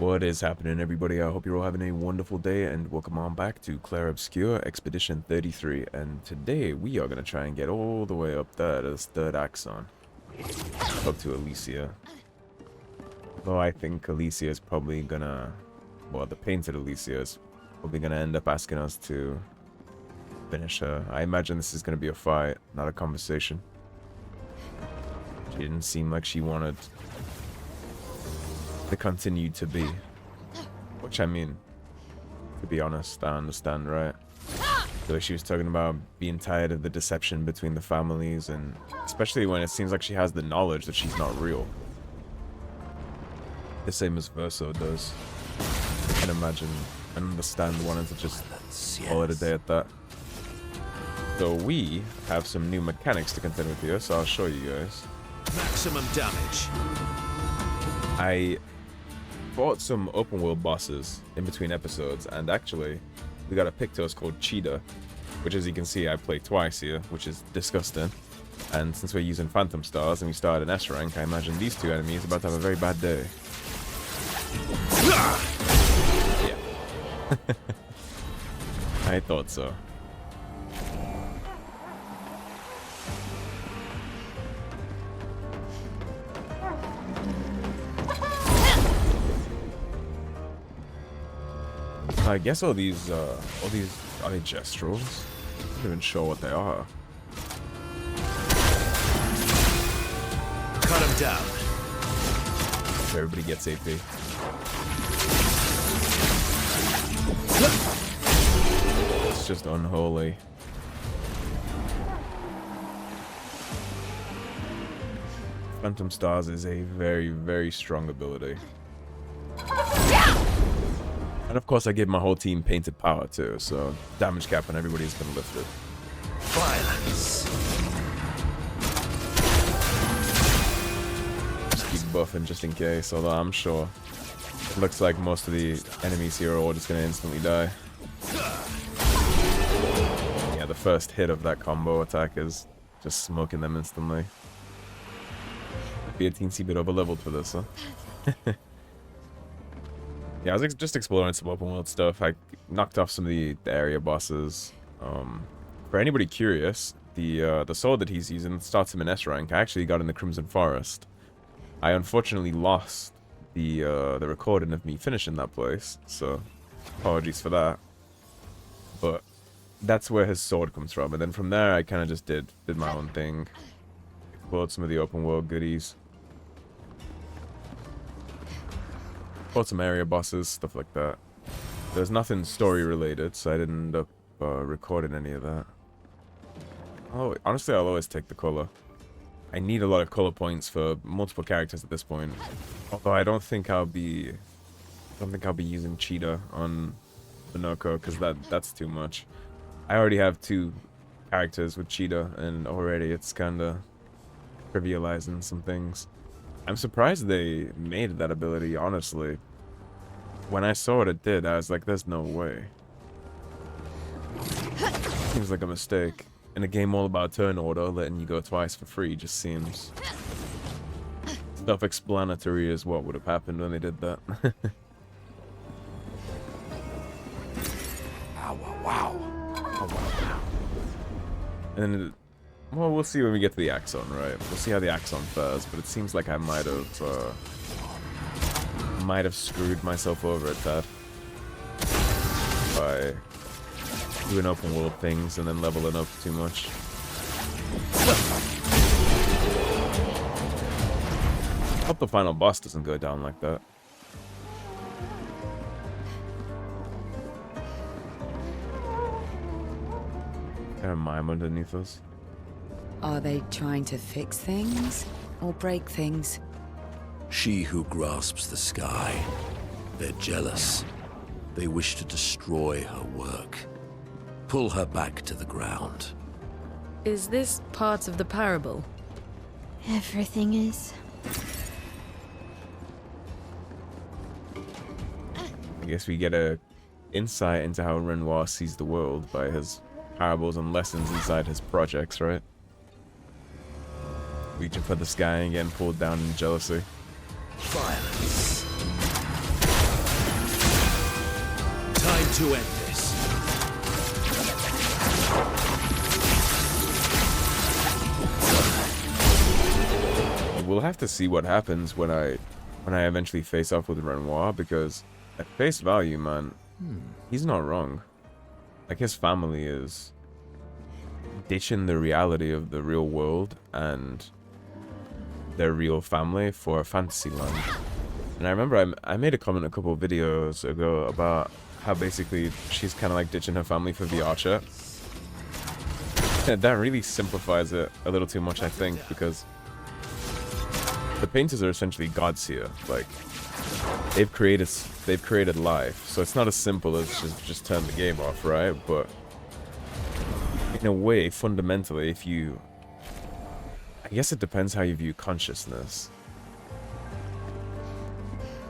What is happening, everybody? I hope you're all having a wonderful day, and welcome on back to Clair Obscur Expedition 33. And today we are going to try and get all the way up there to this third axon, up to Alicia. Though I think Alicia is probably gonna, well, the painted Alicia is probably gonna end up asking us to finish her. I imagine this is gonna be a fight, not a conversation. She didn't seem like she wanted to continue to be, which I mean, to be honest, I understand, right? The way she was talking about being tired of the deception between the families, and especially when it seems like she has the knowledge that she's not real. The same as Verso does. I can imagine and understand wanting to just call it a day at that. So we have some new mechanics to contend with here, so I'll show you guys. Maximum damage. I fought some open world bosses in between episodes, and actually we got a pick to us called Cheetah, which, as you can see, I played twice here, which is disgusting. And since we're using Phantom Stars and we started an S rank, I imagine these two enemies are about to have a very bad day. Yeah. I thought so. I guess all these are they gestrals? I'm not even sure what they are. Cut him down. Everybody gets AP. It's just unholy. Phantom Stars is a very, very strong ability. And of course I gave my whole team painted power too, so damage cap on everybody has been lifted. Violence. Just keep buffing just in case, although I'm sure it looks like most of the enemies here are all just gonna instantly die. Yeah, the first hit of that combo attack is just smoking them instantly. Be a teensy bit over leveled for this, huh? Yeah, I was just exploring some open world stuff. I knocked off some of the area bosses. For anybody curious, the sword that he's using starts him in S rank. I actually got in the Crimson Forest. I unfortunately lost the recording of me finishing that place, so apologies for that. But that's where his sword comes from, and then from there I kind of just did my own thing. Explored some of the open world goodies. Fought some area bosses, stuff like that. There's nothing story related, so I didn't end up recording any of that. Oh, honestly, I'll always take the color. I need a lot of color points for multiple characters at this point. Although I don't think I'll be using Cheetah on Bonoko, because that's too much. I already have 2 characters with Cheetah, and already it's kind of trivializing some things. I'm surprised they made that ability, honestly. When I saw what it did, I was like, there's no way. Seems like a mistake. In a game all about turn order, letting you go twice for free just seems self-explanatory as what would have happened when they did that. Ow, wow. Oh, wow. And well, we'll see when we get to the Axon, right? We'll see how the Axon fares, but it seems like I might have screwed myself over at that by doing open world things and then leveling up too much. Hope the final boss doesn't go down like that. Got a Mime underneath us. Are they trying to fix things or break things? She who grasps the sky. They're jealous. They wish to destroy her work. Pull her back to the ground. Is this part of the parable? Everything is. I guess we get a insight into how Renoir sees the world by his parables and lessons inside his projects, right? Reaching for the sky and getting pulled down in jealousy. Violence. to end this. We'll have to see what happens when I eventually face off with Renoir, because at face value, man, he's not wrong. Like, his family is ditching the reality of the real world and their real family for a fantasy land. And I remember I made a comment a couple of videos ago about how basically she's kind of like ditching her family for VR chat. That really simplifies it a little too much, I think, because the painters are essentially gods here. Like, they've created life, so it's not as simple as just turn the game off, right? But in a way, fundamentally, I guess it depends how you view consciousness.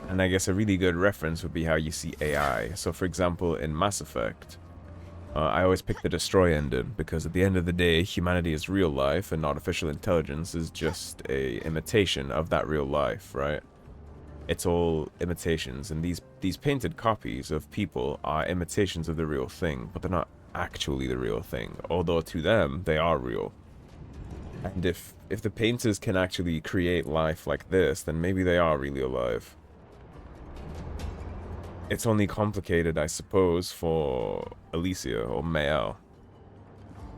And I guess a really good reference would be how you see AI. So for example, in Mass Effect, I always pick the destroy ending, because at the end of the day, humanity is real life and artificial intelligence is just a imitation of that real life, right? It's all imitations, and these painted copies of people are imitations of the real thing, but they're not actually the real thing, although to them they are real. And if the painters can actually create life like this, then maybe they are really alive. It's only complicated, I suppose, for Alicia or Maelle,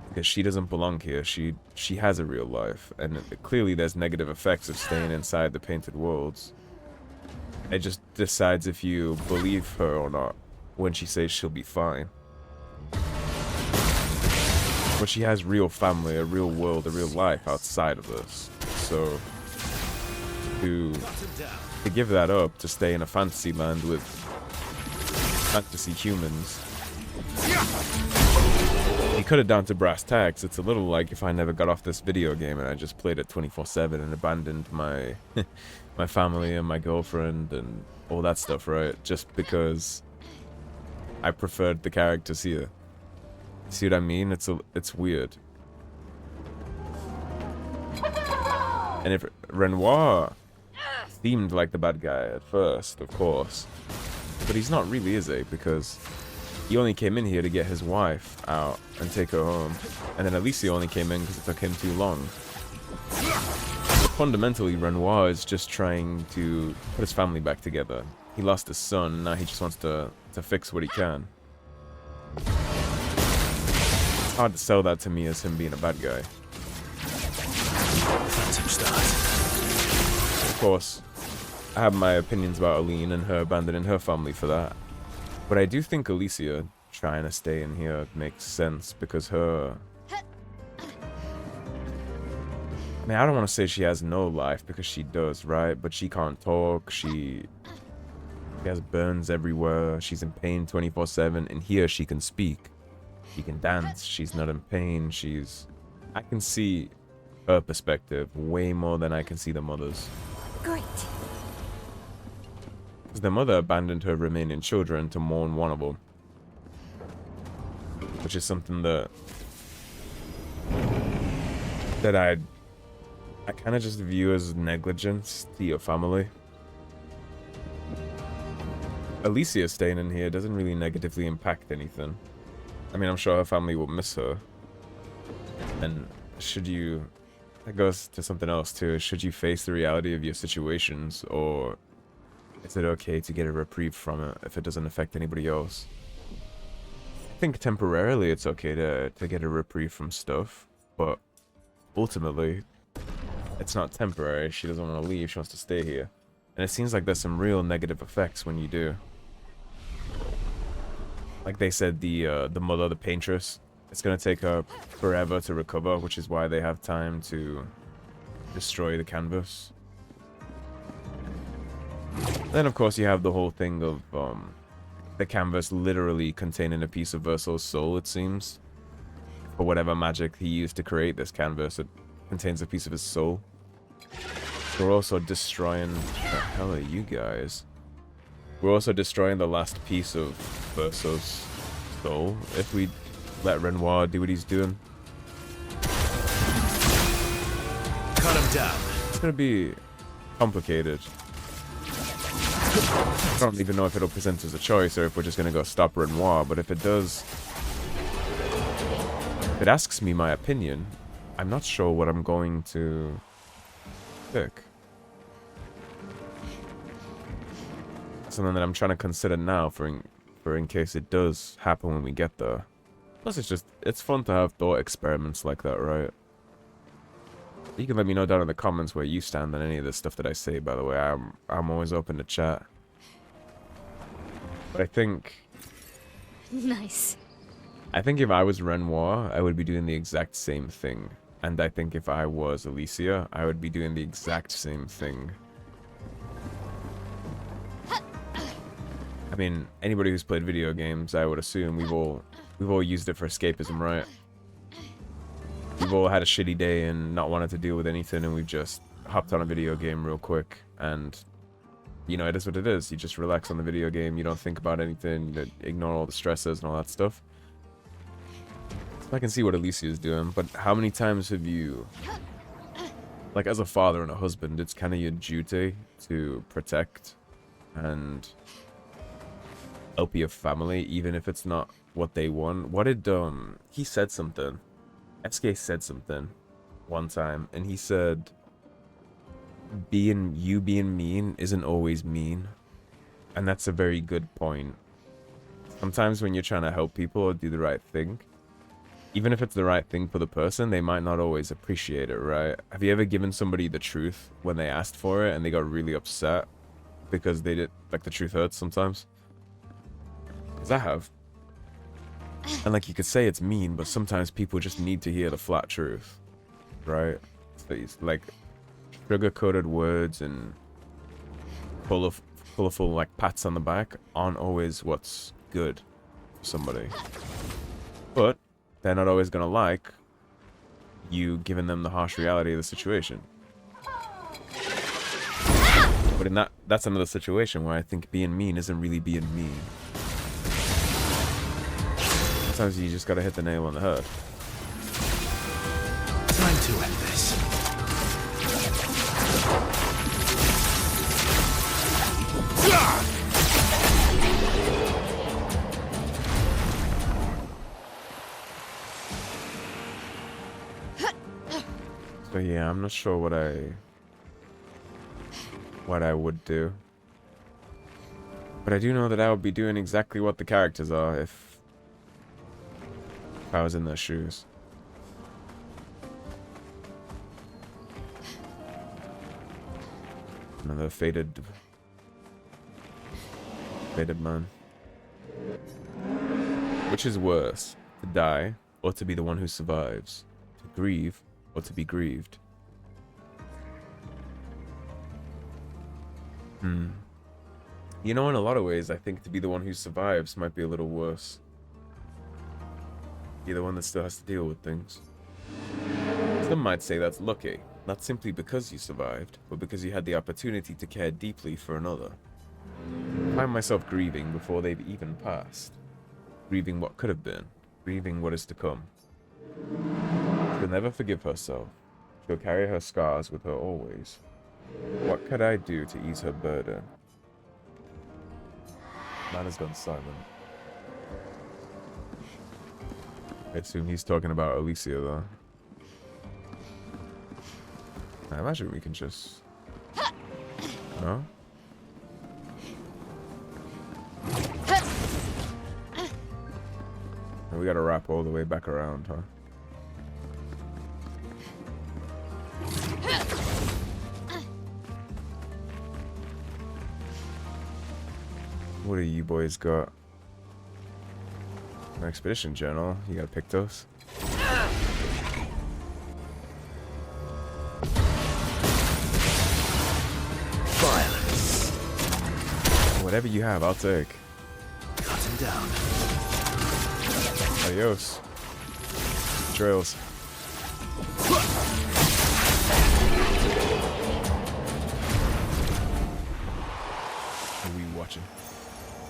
because she doesn't belong here. She has a real life, and clearly there's negative effects of staying inside the painted worlds. It just decides if you believe her or not when she says she'll be fine. But she has real family, a real world, a real life outside of this. So to give that up to stay in a fantasy land with fantasy humans, you cut it down to brass tacks. It's a little like if I never got off this video game and I just played it 24/7 and abandoned my my family and my girlfriend and all that stuff, right? Just because I preferred the characters here. See what I mean? It's weird. And if Renoir seemed like the bad guy at first, of course, but he's not really, is he? Because he only came in here to get his wife out and take her home, and then Alicia only came in because it took him too long. But fundamentally, Renoir is just trying to put his family back together. He lost his son, now he just wants to fix what he can. It's hard to sell that to me as him being a bad guy. Of course, I have my opinions about Aline and her abandoning her family for that. But I do think Alicia trying to stay in here makes sense, because her... I mean, I don't want to say she has no life, because she does, right? But she can't talk, she has burns everywhere, she's in pain 24/7, and here she can speak. She can dance, she's not in pain, I can see her perspective way more than I can see the mother's. Great. Because the mother abandoned her remaining children to mourn one of them. Which is something that I kind of just view as negligence to your family. Alicia staying in here doesn't really negatively impact anything. I mean, I'm sure her family will miss her. And that goes to something else too. Should you face the reality of your situations, or is it okay to get a reprieve from it if it doesn't affect anybody else? I think temporarily it's okay to get a reprieve from stuff, but ultimately, it's not temporary. She doesn't want to leave, she wants to stay here. And it seems like there's some real negative effects when you do. Like they said, the mother, the Paintress, it's going to take her forever to recover, which is why they have time to destroy the canvas. Then, of course, you have the whole thing of the canvas literally containing a piece of Verso's soul, it seems. For whatever magic he used to create this canvas, it contains a piece of his soul. We're also destroying... What the hell are you guys? We're also destroying the last piece of Verso's soul if we let Renoir do what he's doing. Cut him down. It's gonna be complicated. I don't even know if it'll present as a choice or if we're just going to go stop Renoir, but if it does... If it asks me my opinion, I'm not sure what I'm going to pick. Something that I'm trying to consider now for in case it does happen when we get there. Plus, it's fun to have thought experiments like that, right? You can let me know down in the comments where you stand on any of the stuff that I say, by the way. I'm always open to chat. But I think Nice. if I was Renoir, I would be doing the exact same thing. And I think if I was Alicia, I would be doing the exact same thing. I mean, anybody who's played video games, I would assume we've all used it for escapism, right? We've all had a shitty day and not wanted to deal with anything, and we've just hopped on a video game real quick, and you know, it is what it is. You just relax on the video game, you don't think about anything, you ignore all the stresses and all that stuff. So I can see what Alicia is doing, but how many times have you, like as a father and a husband, it's kind of your duty to protect and help your family, even if it's not what they want. What did, he said something. SK said something one time, and he said, being mean isn't always mean. And that's a very good point. Sometimes when you're trying to help people or do the right thing, even if it's the right thing for the person, they might not always appreciate it, right? Have you ever given somebody the truth when they asked for it and they got really upset because they did, like, the truth hurts sometimes? Because I have. And like, you could say it's mean, but sometimes people just need to hear the flat truth, right? So it's like sugar-coated words and colorful like pats on the back aren't always what's good for somebody. But they're not always gonna like you giving them the harsh reality of the situation. But in that's another situation where I think being mean isn't really being mean. Sometimes you just gotta hit the nail on the head. Time to end this. So yeah, I'm not sure what I would do. But I do know that I would be doing exactly what the characters are if I was in their shoes. Another faded man. Which is worse, to die or to be the one who survives? To grieve or to be grieved? You know, in a lot of ways, I think to be the one who survives might be a little worse. You're the one that still has to deal with things. Some might say that's lucky, not simply because you survived, but because you had the opportunity to care deeply for another. I find myself grieving before they've even passed. Grieving what could have been, grieving what is to come. She'll never forgive herself. She'll carry her scars with her always. What could I do to ease her burden? Man has gone silent. I assume he's talking about Alicia, though. I imagine we can just... No? And we gotta wrap all the way back around, huh? What do you boys got? An expedition journal. You got Pictos? Violence. Whatever you have, I'll take. Cut him down. Adios. Trails. Are we watching?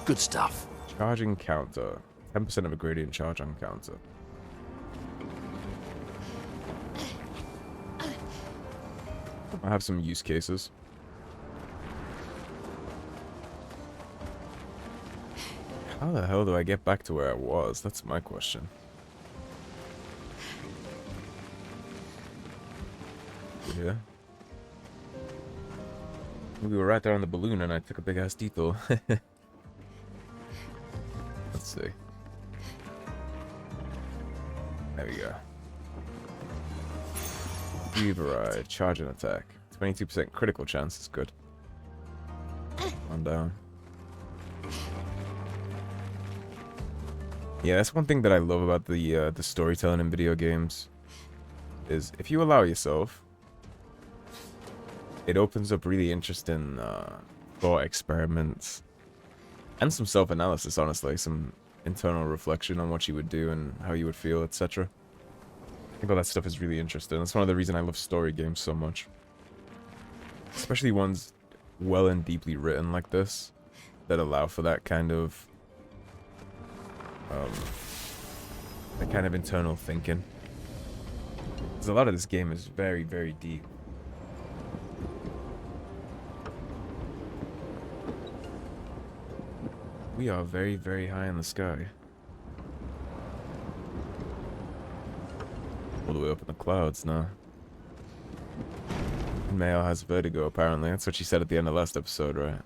Good stuff. Charging counter. 10% of a gradient charge on counter. I have some use cases. How the hell do I get back to where I was? That's my question. Yeah. We were right there on the balloon and I took a big ass detour. Let's see. There we go. Override, charge and attack. 22% critical chance is good. On down. Yeah, that's one thing that I love about the storytelling in video games. Is if you allow yourself, it opens up really interesting thought experiments and some self-analysis, honestly, some internal reflection on what you would do and how you would feel, etc. I think all that stuff is really interesting. That's one of the reasons I love story games so much. Especially ones well and deeply written like this, that allow for that kind of internal thinking. Because a lot of this game is very, very deep. We are very, very high in the sky. All the way up in the clouds now. Maelle has vertigo, apparently. That's what she said at the end of last episode, right?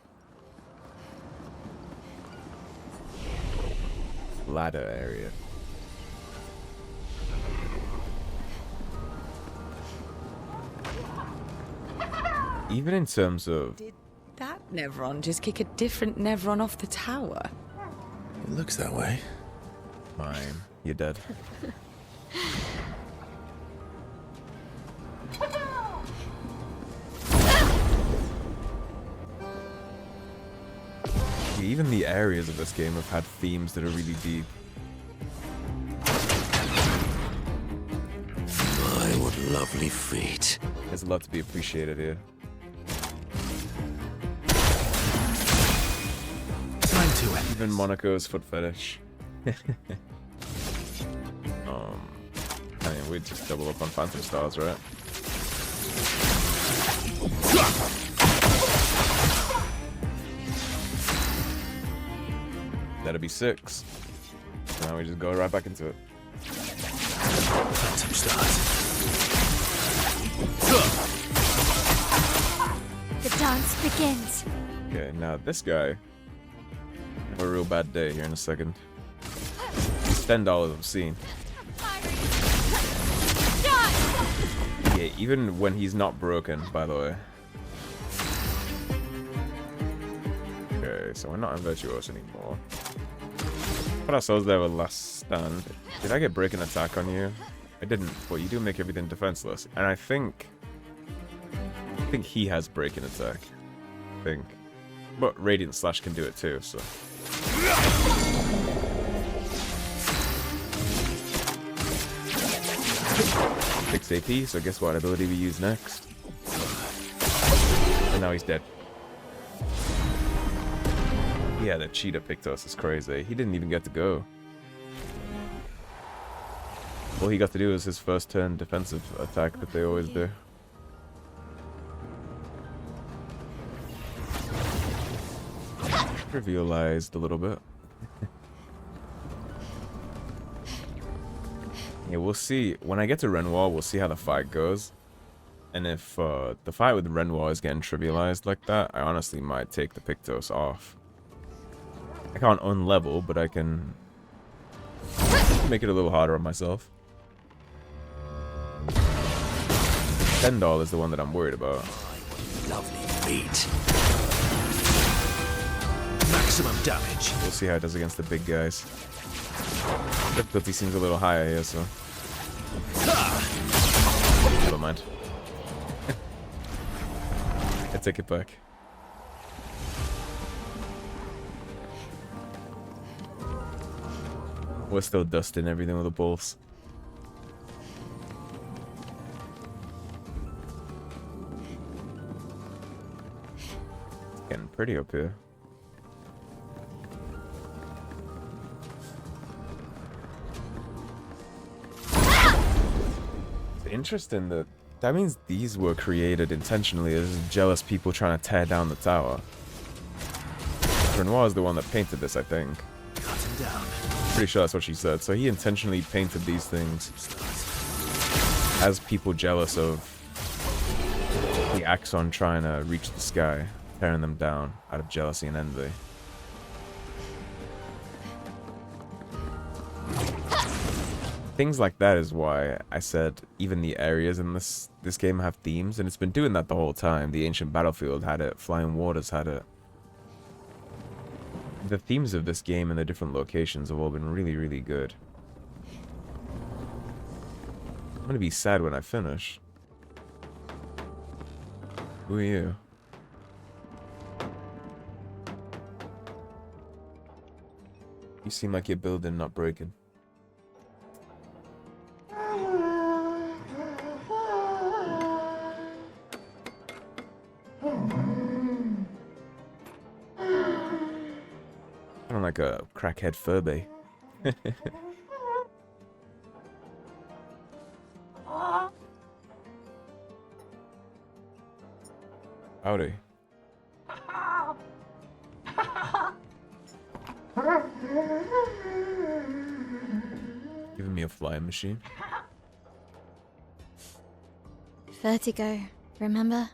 Ladder area. Even in terms of... Did that Nevron just kick a different Nevron off the tower? It looks that way. Mime, you're dead. Even the areas of this game have had themes that are really deep. My, what lovely feet. There's a lot to be appreciated here. Time to end. Even Monaco's foot fetish. I mean, we'd just double up on Phantom Stars, right? That'll be 6. Now we just go right back into it. Phantom stars. The dance begins. Okay, now this guy. Have a real bad day here in a second. It's $10 I'm seeing. Yeah, even when he's not broken, by the way. Okay, so we're not in Virtuos anymore. Put ourselves there with last stand. Did I get break and attack on you? I didn't, but you do make everything defenseless. And I think he has break and attack. I think. But Radiant Slash can do it too, so. 6 AP, so guess what ability we use next? And now he's dead. Yeah, the cheetah picked us. It's crazy. He didn't even get to go. All he got to do was his first turn defensive attack that they always do. Trivialized a little bit. Yeah, we'll see. When I get to Renoir, we'll see how the fight goes. And if the fight with Renoir is getting trivialized like that, I honestly might take the Pictos off. I can't unlevel, but I can make it a little harder on myself. $10 is the one that I'm worried about. Lovely feet. Maximum damage. We'll see how it does against the big guys. Difficulty seems a little higher here, so... Never mind. I take it back. We're still dusting everything with the balls. It's getting pretty up here. It's interesting that means these were created intentionally as jealous people trying to tear down the tower. Renoir is the one that painted this, I think. down. Pretty sure that's what she said. So he intentionally painted these things as people jealous of the Axon trying to reach the sky, tearing them down out of jealousy and envy. Things like that is why I said even the areas in this game have themes, and it's been doing that the whole time. The Ancient Battlefield had it, Flying Waters had it. The themes of this game and the different locations have all been really, really good. I'm gonna be sad when I finish. Who are you? You seem like you're building, not breaking. Kind of like a crackhead Furby. Howdy. Giving me a flying machine. Vertigo, remember?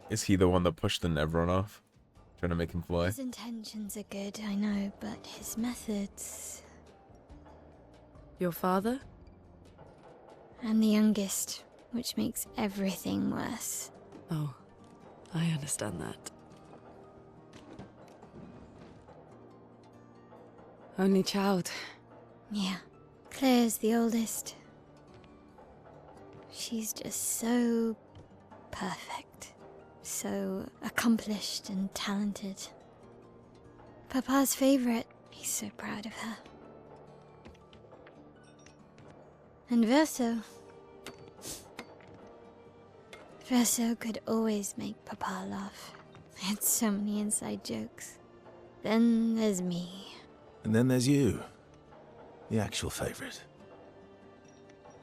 Is he the one that pushed the Nevron off? Trying to make him fly? His intentions are good, I know, but his methods... Your father? I'm the youngest, which makes everything worse. Oh, I understand that. Only child. Yeah, Claire's the oldest. She's just so perfect. So accomplished and talented. Papa's favorite. He's so proud of her. And Verso. Verso could always make Papa laugh. I had so many inside jokes. Then there's me. And then there's you. The actual favorite.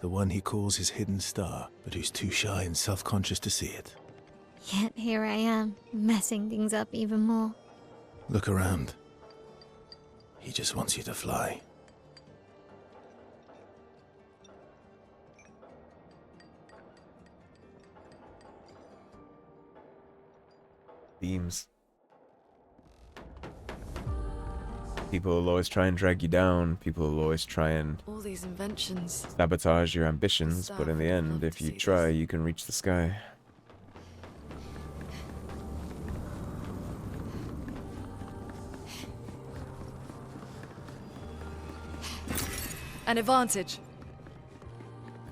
The one he calls his hidden star, but who's too shy and self-conscious to see it. Yet here I am, messing things up even more. Look around. He just wants you to fly. Themes. People will always try and drag you down. People will always try and All these inventions. sabotage your ambitions, but in the Gustave would end, love if to you see try, this. you can reach the sky. An advantage.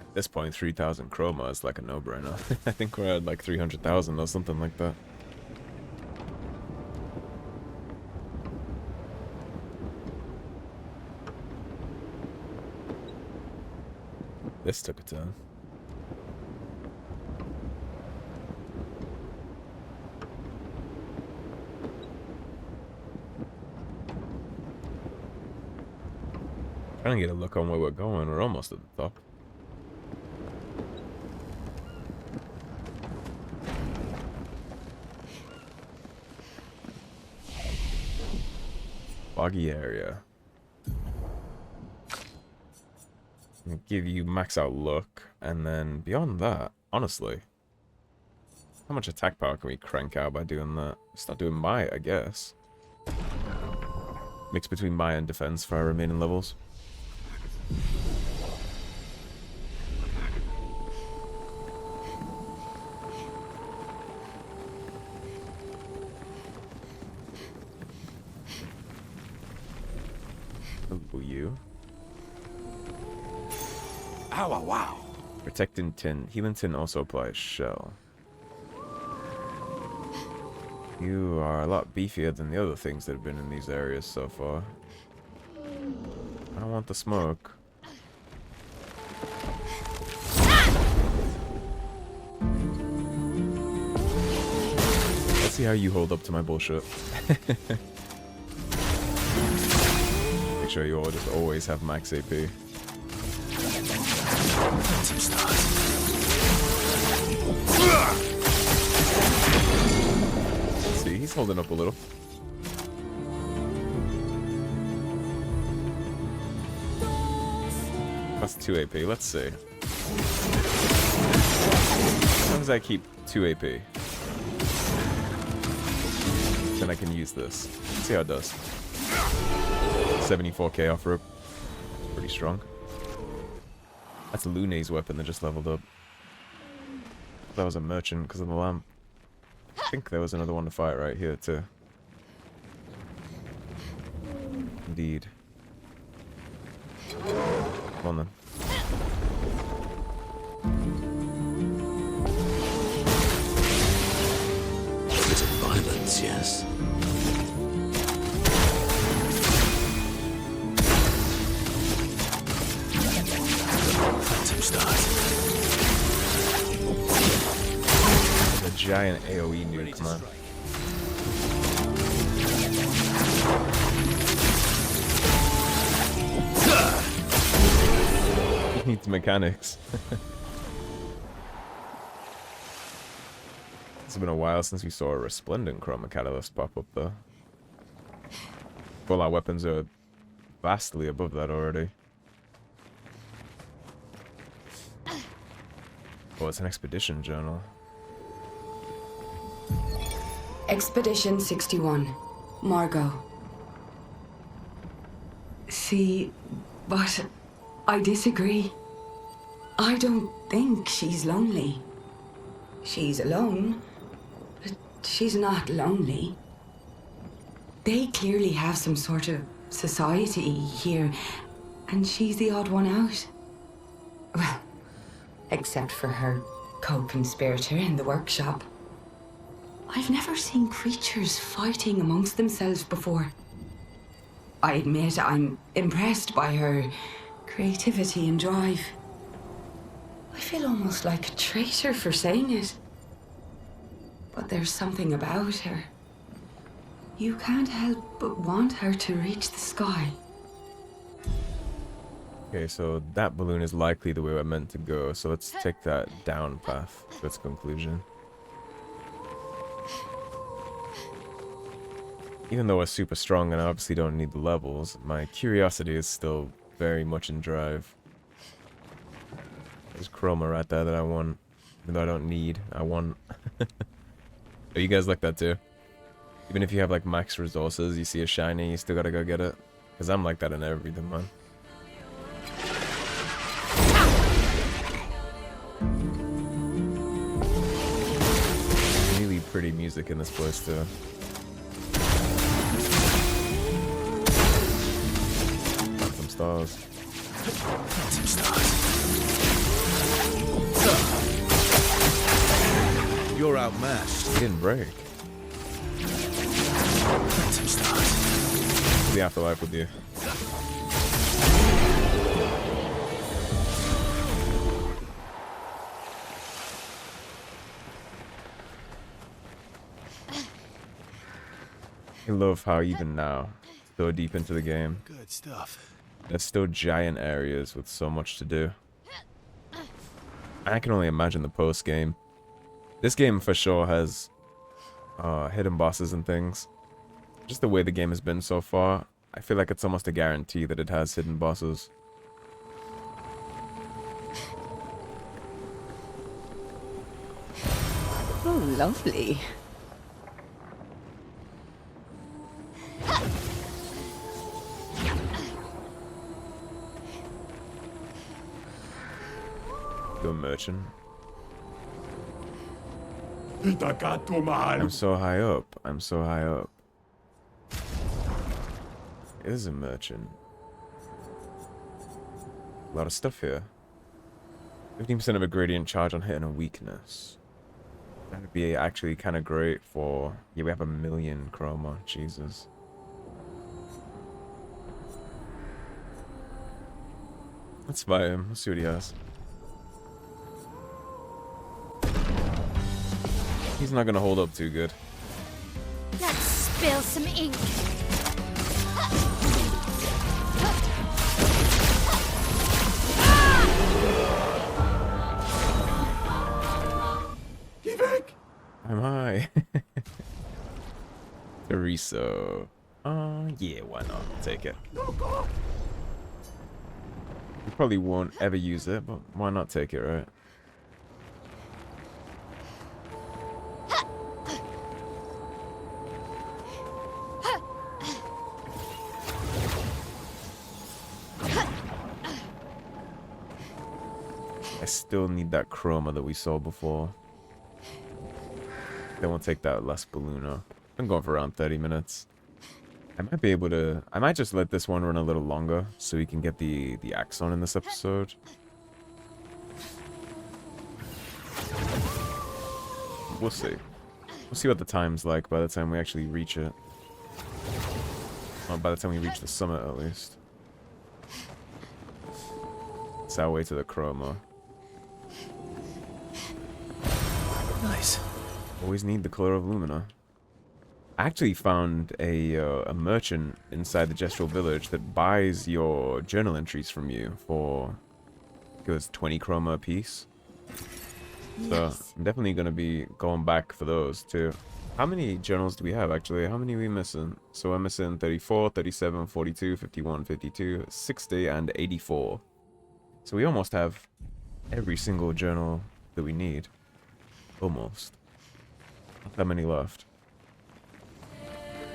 At this point, 3,000 chroma is like a no-brainer. I think we're at like 300,000 or something like that. This took a turn. Trying to get a look on where we're going. We're almost at the top. Boggy area. Gonna give you max out look, and then beyond that, honestly, how much attack power can we crank out by doing that? Start doing Mime, I guess. Mix between Mime and defense for our remaining levels. Ooh, you. Ow, wow. Protecting tin. Healing tin also applies shell. You are a lot beefier than the other things that have been in these areas so far. I don't want the smoke. Let's see how you hold up to my bullshit. Make sure you all just always have max AP. Some stars. Holding up a little. That's 2 AP. Let's see. As long as I keep 2 AP, then I can use this. Let's see how it does. 74k off rope. Pretty strong. That's Lune's weapon that just leveled up. That was a merchant because of the lamp. I think there was another one to fight right here too. Indeed. Come on then. Bit of violence, yes. Phantom start. The giant AoE nuke, man. He needs mechanics. It's been a while since we saw a resplendent chroma catalyst pop up though. All our weapons are vastly above that already. Oh, it's an expedition journal. Expedition 61. Margot. See, but I disagree. I don't think she's lonely. She's alone, but she's not lonely. They clearly have some sort of society here, and she's the odd one out. Well, except for her co-conspirator in the workshop. I've never seen creatures fighting amongst themselves before. I admit I'm impressed by her creativity and drive. I feel almost like a traitor for saying it. But there's something about her. You can't help but want her to reach the sky. Okay, so that balloon is likely the way we're meant to go, so let's take that down path to its conclusion. Even though we're super strong and I obviously don't need the levels, my curiosity is still very much in drive. There's chroma right there that I want. Even though I don't need, I want. Are you guys like that too? Even if you have like max resources, you see a shiny, you still gotta go get it? Because I'm like that in everything, man. Really pretty music in this place too. Stars. Phantom stars. You're outmatched. He didn't break. Phantom stars. The afterlife with you. I love how even now, so deep into the game, Good stuff. there's still giant areas with so much to do. I can only imagine the post game. This game for sure has hidden bosses and things. Just the way the game has been so far, I feel like it's almost a guarantee that it has hidden bosses. Oh, lovely. You're a merchant. I'm so high up. I'm so high up. It is a merchant. A lot of stuff here. 15% of a gradient charge on hitting a weakness. That would be actually kind of great for... Yeah, we have 1 million chroma. Jesus. Let's buy him. Let's see what he has. He's not gonna hold up too good. Let's spill some ink. I'm high. Chorizo. Yeah, why not? Take it. We probably won't ever use it, but why not take it, right? I still need that chroma that we saw before. Then we'll take that last balloon up. I'm going for around 30 minutes. I might be able to... I might just let this one run a little longer so we can get the axe on in this episode. We'll see. We'll see what the time's like by the time we actually reach it. Well, by the time we reach the summit, at least. It's our way to the chroma. Nice. Always need the color of Lumina. I actually found a merchant inside the Gestural Village that buys your journal entries from you for, I think it was 20 chroma a piece. So I'm definitely going to be going back for those too. How many journals do we have actually? How many are we missing? So we're missing 34, 37, 42, 51, 52, 60, and 84. So we almost have every single journal that we need. Almost. Not that many left.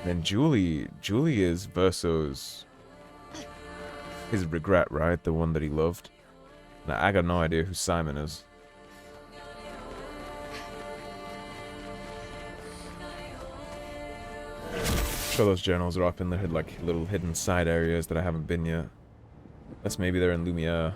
Then Julie is Verso's, his regret, right? The one that he loved. And I got no idea who Simon is. Sure, those journals are up in the like little hidden side areas that I haven't been yet. Unless maybe they're in Lumiere.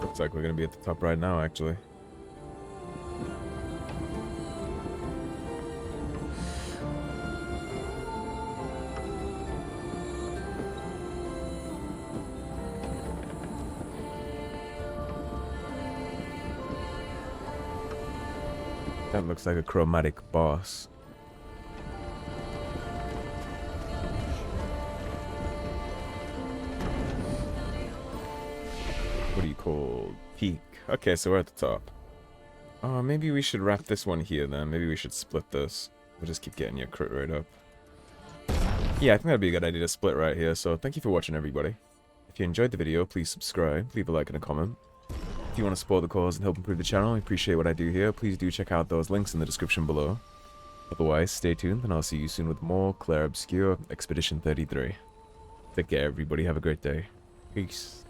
Looks like we're gonna be at the top right now, actually. That looks like a chromatic boss. What do you call peak? Okay, so we're at the top. Oh, maybe we should wrap this one here then. Maybe we should split this. We'll just keep getting your crit rate up. Yeah, I think that'd be a good idea to split right here. So thank you for watching, everybody. If you enjoyed the video, please subscribe, leave a like and a comment. If you want to support the cause and help improve the channel, I appreciate what I do here. Please do check out those links in the description below. Otherwise, stay tuned and I'll see you soon with more Clair Obscur Expedition 33. Take care, everybody. Have a great day. Peace.